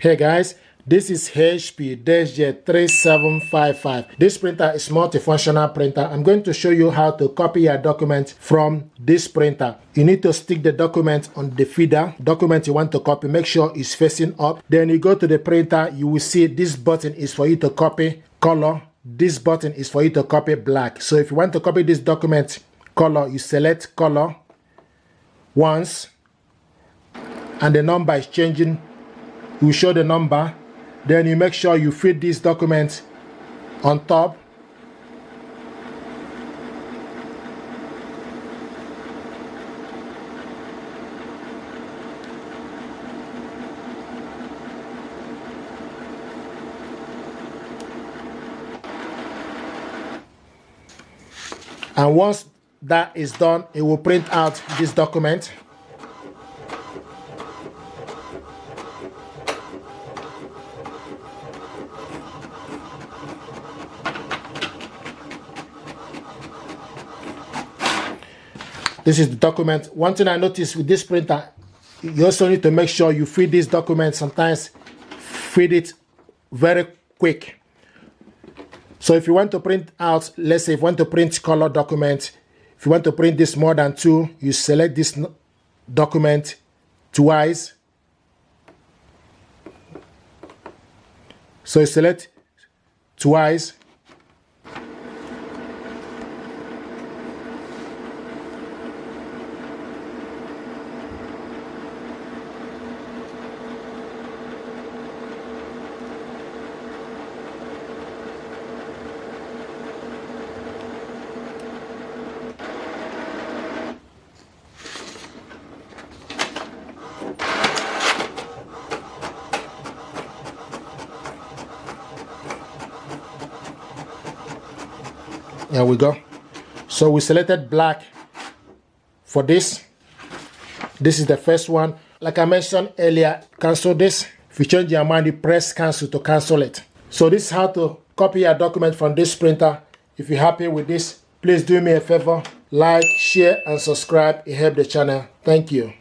Hey guys, this is HP DESKJET 3700. This printer is multifunctional printer. I'm going to show you how to copy your document from this printer. You need to stick the document on the feeder. Document you want to copy, make sure it's facing up. Then you go to the printer, you will see this button is for you to copy color. This button is for you to copy black. So if you want to copy this document color, you select color once and the number is changing. You show the number, then you make sure you fit this document on top. And once that is done, it will print out this document. This is the document. One thing I noticed with this printer, you also need to make sure you feed this document. Sometimes feed it very quick. So if you want to print out, let's say if you want to print color document, if you want to print this more than 2, you select this document twice. So you select twice. There we go. So we selected black for this. This is the first one. Like I mentioned earlier, cancel this. If you change your mind, you press cancel to cancel it. So this is how to copy a document from this printer. If you're happy with this, please do me a favor, like, share, and subscribe. It helps the channel. Thank you.